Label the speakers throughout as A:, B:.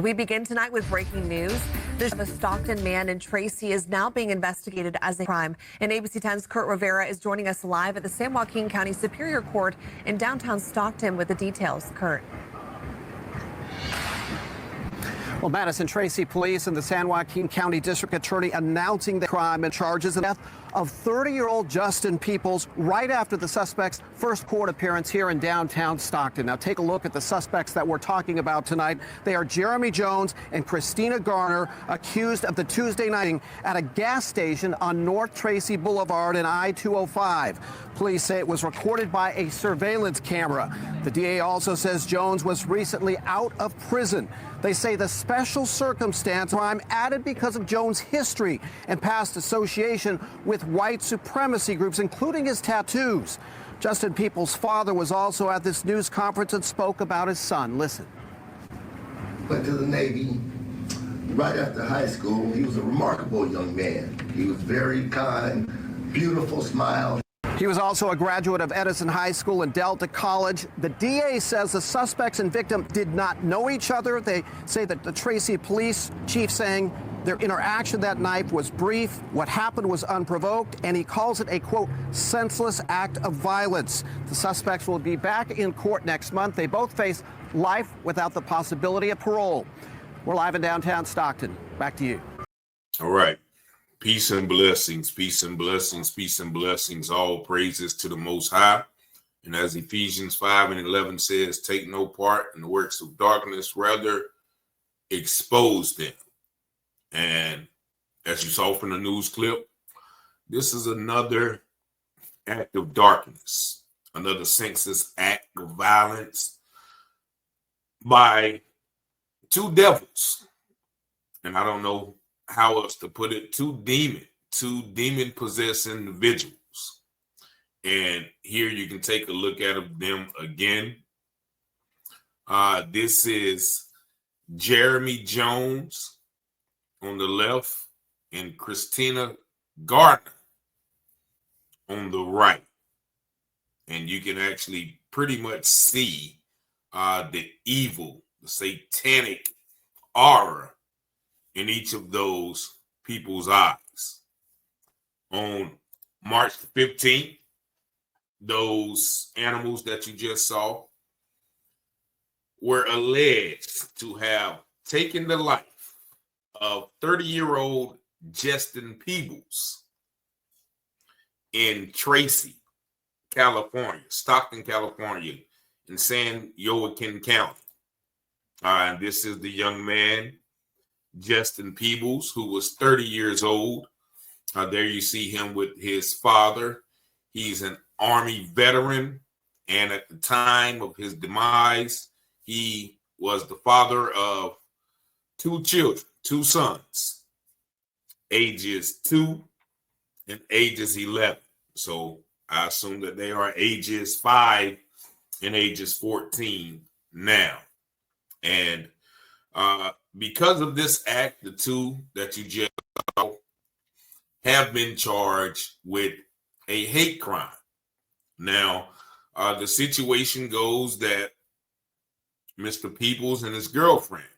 A: We begin tonight with breaking news. The Stockton man in Tracy is now being investigated as a crime. And ABC 10's Kurt Rivera is joining us live at the San Joaquin County Superior Court in downtown Stockton with the details. Kurt.
B: Well, Madison Tracy police and the San Joaquin County District Attorney announcing the crime and charges of death of 30-year-old Justin Peoples right after the suspect's first court appearance here in downtown Stockton. Now take a look at the suspects that we're talking about tonight. They are Jeremy Jones and Christina Garner, accused of the Tuesday nighting at a gas station on North Tracy Boulevard and I-205. Police say it was recorded by a surveillance camera. The DA also says Jones was recently out of prison. They say the special circumstance crime added because of Jones' history and past association with white supremacy groups, including his tattoos. Justin Peoples' father was also at this news conference and spoke about his son. Listen.
C: Went to the Navy right after high school. He was a remarkable young man. He was very kind, beautiful smile.
B: He was also a graduate of Edison High School and Delta College. The DA says the suspects and victim did not know each other. They say that the Tracy police chief saying their interaction that night was brief. What happened was unprovoked, and he calls it a, quote, senseless act of violence. The suspects will be back in court next month. They both face life without the possibility of parole. We're live in downtown Stockton. Back to you.
D: All right. Peace and blessings, peace and blessings, peace and blessings. All praises to the Most High. And as Ephesians 5:11 says, take no part in the works of darkness, rather expose them. And as you saw from the news clip, this is another act of darkness, another senseless act of violence by two devils. And I don't know how else to put it, two demon-possessed individuals. And here you can take a look at them again. This is Jeremy Jones on the left and Christina Gardner on the right. And you can actually pretty much see the evil, the satanic aura in each of those people's eyes. On March 15th, those animals that you just saw were alleged to have taken the life of 30-year-old Justin Peoples in Tracy, California, Stockton, California, in San Joaquin County. And this is the young man, Justin Peoples, who was 30 years old. There you see him with his father. He's an Army veteran, and at the time of his demise, he was the father of two children, two sons, ages 2 and ages 11. So I assume that they are ages 5 and ages 14 now. And because of this act, the two that you just saw have been charged with a hate crime. Now, the situation goes that Mr. Peoples and his girlfriend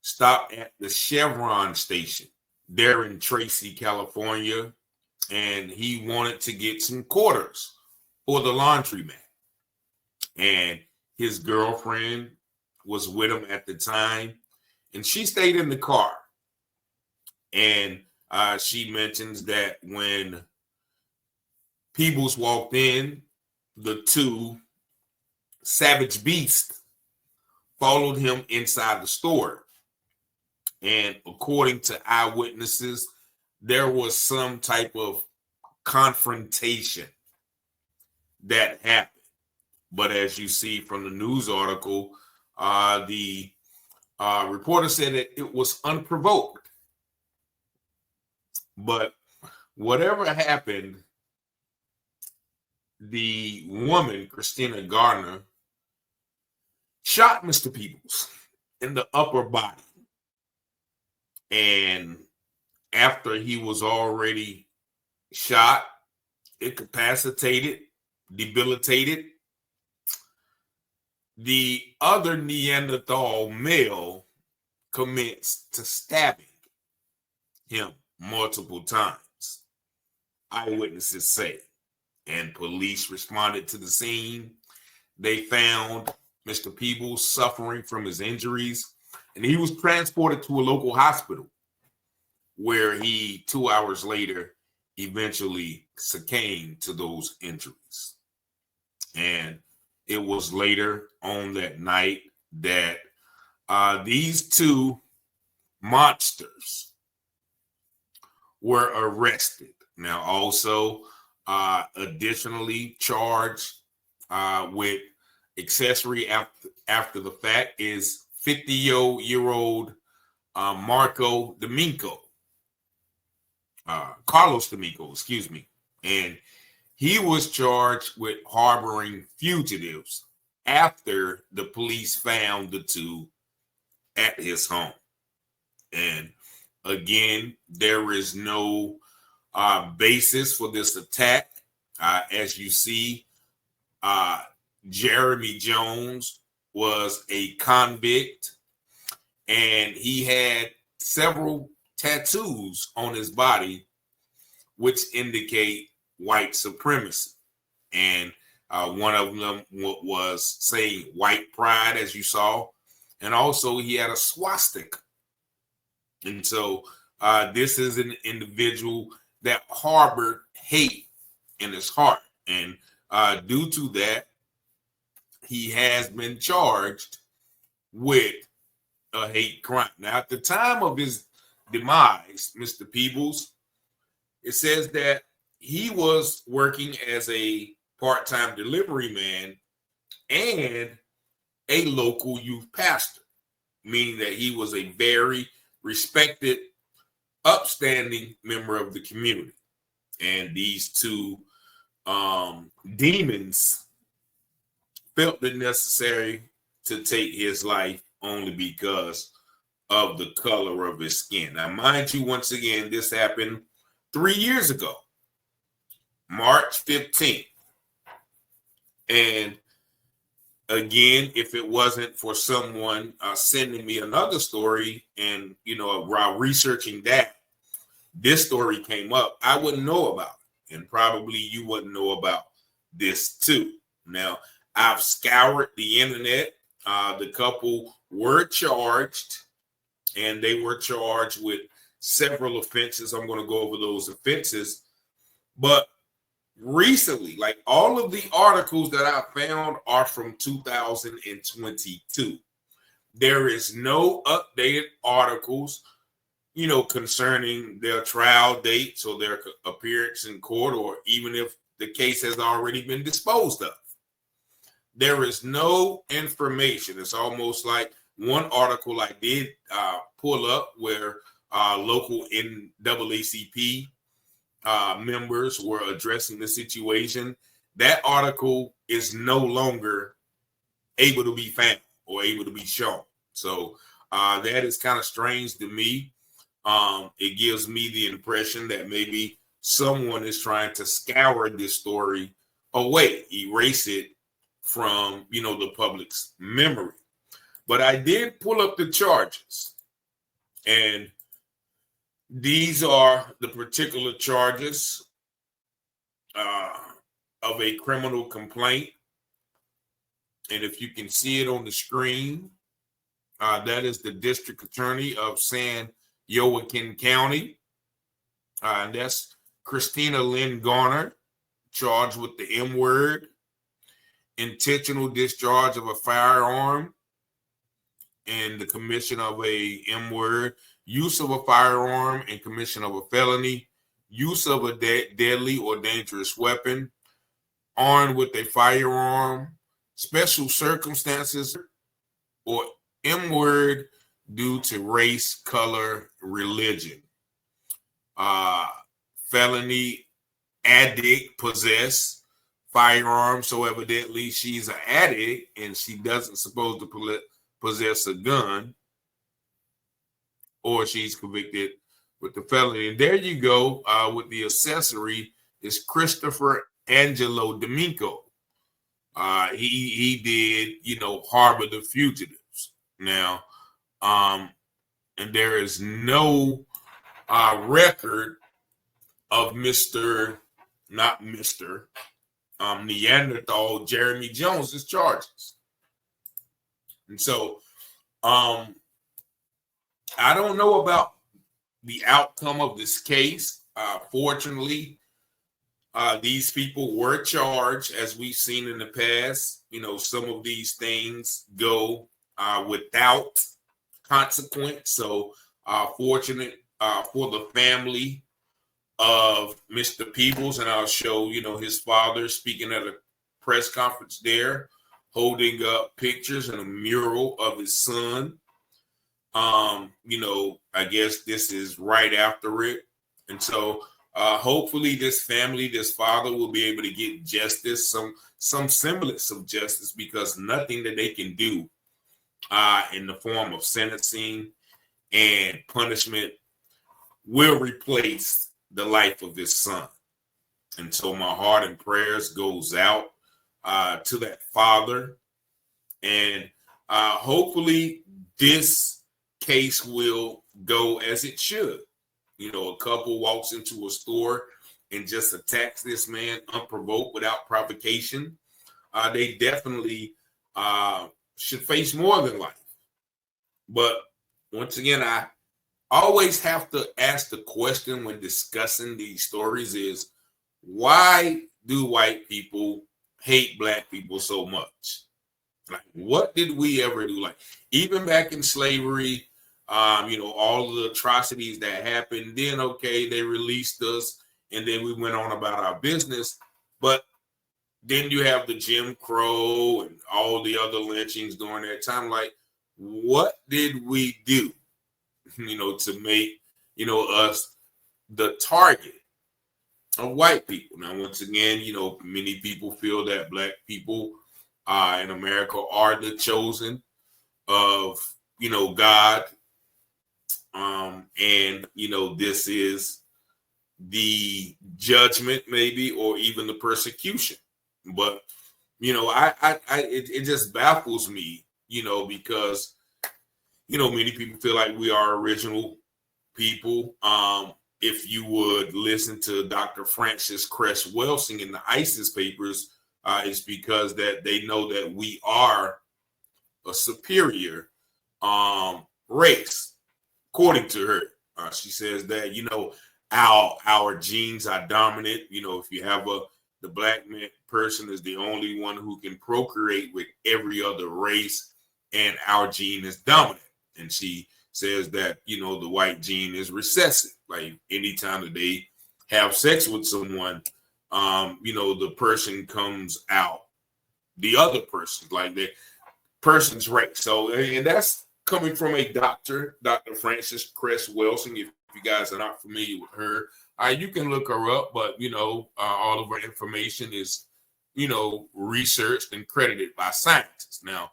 D: stopped at the Chevron station there in Tracy, California, and he wanted to get some quarters for the laundromat. And his girlfriend was with him at the time, and she stayed in the car. And she mentions that when Peoples walked in, the two savage beasts followed him inside the store. And according to eyewitnesses, there was some type of confrontation that happened. But as you see from the news article, the reporter said that it was unprovoked. But whatever happened, the woman, Christina Gardner, shot Mr. Peoples in the upper body. And after he was already shot, incapacitated, debilitated, the other Neanderthal male commenced to stabbing him multiple times, eyewitnesses say. And police responded to the scene. They found Mr. Peebles suffering from his injuries, and he was transported to a local hospital where he, 2 hours later, eventually succumbed to those injuries. And it was later on that night that these two monsters were arrested. Now, also additionally charged with accessory after the fact is 50-year-old Marco D'Amico, Carlos D'Amico, excuse me. And he was charged with harboring fugitives after the police found the two at his home. And again, there is no basis for this attack. As you see, Jeremy Jones was a convict, and he had several tattoos on his body which indicate white supremacy. And one of them was saying white pride, as you saw. And also he had a swastika. And so this is an individual that harbored hate in his heart. And due to that, he has been charged with a hate crime. Now, at the time of his demise, Mr. Peebles, it says that he was working as a part-time delivery man and a local youth pastor, meaning that he was a very respected, upstanding member of the community. And these two demons felt it necessary to take his life only because of the color of his skin. Now, mind you, once again, this happened 3 years ago, March 15th. And again, if it wasn't for someone sending me another story and, while researching that, this story came up, I wouldn't know about it. And probably you wouldn't know about this too. Now, I've scoured the internet. The couple were charged, and they were charged with several offenses. I'm going to go over those offenses. But recently, like all of the articles that I found are from 2022. There is no updated articles, concerning their trial dates or their appearance in court, or even if the case has already been disposed of. There is no information. It's almost like one article I did pull up where local NAACP members were addressing the situation. That article is no longer able to be found or able to be shown. So that is kind of strange to me. It gives me the impression that maybe someone is trying to scour this story away, erase it from, the public's memory. But I did pull up the charges, and these are the particular charges of a criminal complaint. And if you can see it on the screen, that is the district attorney of San Joaquin County. And that's Christina Lynn Garner, charged with the M word, intentional discharge of a firearm, and the commission of a M word, use of a firearm and commission of a felony, use of a deadly or dangerous weapon, armed with a firearm, special circumstances, or M word due to race, color, religion. Felony, addict, possess firearm. So evidently she's an addict and she doesn't supposed to possess a gun, or she's convicted with the felony. And there you go. With the accessory is Christopher Angelo D'Amico. He did, harbor the fugitives. Now, and there is no record of Mr. Neanderthal Jeremy Jones's charges. And so I don't know about the outcome of this case. Fortunately, these people were charged, as we've seen in the past. Some of these things go without consequence. So fortunate for the family of Mr. Peebles, and I'll show his father speaking at a press conference there, holding up pictures and a mural of his son. I guess this is right after it, and so hopefully this family, this father, will be able to get justice, some semblance of justice, because nothing that they can do in the form of sentencing and punishment will replace the life of his son. And so my heart and prayers goes out to that father, and hopefully this case will go as it should. A couple walks into a store and just attacks this man unprovoked without provocation. They definitely should face more than life. But once again, I always have to ask the question when discussing these stories is, why do white people hate black people so much? Like, what did we ever do? Like, even back in slavery, all of the atrocities that happened, then, okay, they released us and then we went on about our business. But then you have the Jim Crow and all the other lynchings during that time. Like, what did we do, to make, us the target of white people? Now, once again, many people feel that black people in America are the chosen of, God. And, this is the judgment maybe, or even the persecution. But, it just baffles me, because, many people feel like we are original people. If you would listen to Dr. Francis Cress Welsing in the ISIS papers, it's because that they know that we are a superior race, according to her. She says that, our genes are dominant. If you have the black person is the only one who can procreate with every other race, and our gene is dominant. And she says that, the white gene is recessive. Like, anytime that they have sex with someone, the person comes out the other person, like the person's race. So, and that's coming from a doctor, Dr. Francis Cress Welsing. If you guys are not familiar with her, you can look her up, but, all of her information is, researched and credited by scientists. Now,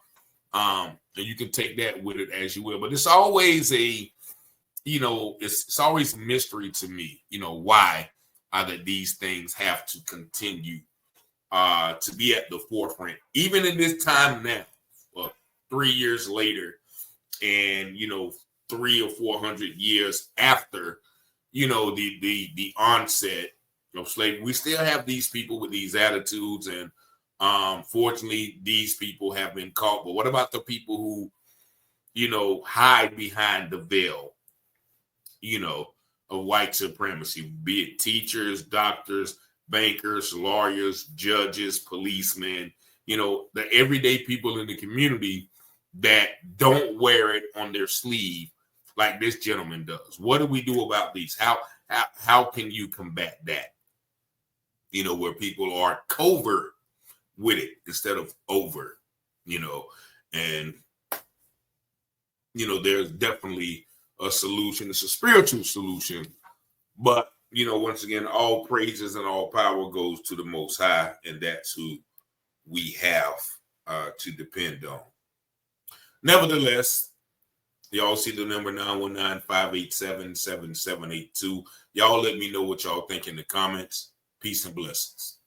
D: and you can take that with it as you will, but it's always it's always a mystery to me, why that these things have to continue to be at the forefront, even in this time now, 3 years later, and 300 or 400 years after, the onset of slavery. We still have these people with these attitudes, and fortunately, these people have been caught. But what about the people who, hide behind the veil, of white supremacy, be it teachers, doctors, bankers, lawyers, judges, policemen, the everyday people in the community that don't wear it on their sleeve like this gentleman does? What do we do about these? How can you combat that? Where people are covert with it instead of overt, and there's definitely a solution. It's a spiritual solution, but once again, all praises and all power goes to the Most High, and that's who we have to depend on. Nevertheless, y'all see the number 919-587-7782. Y'all let me know what y'all think in the comments. Peace and blessings.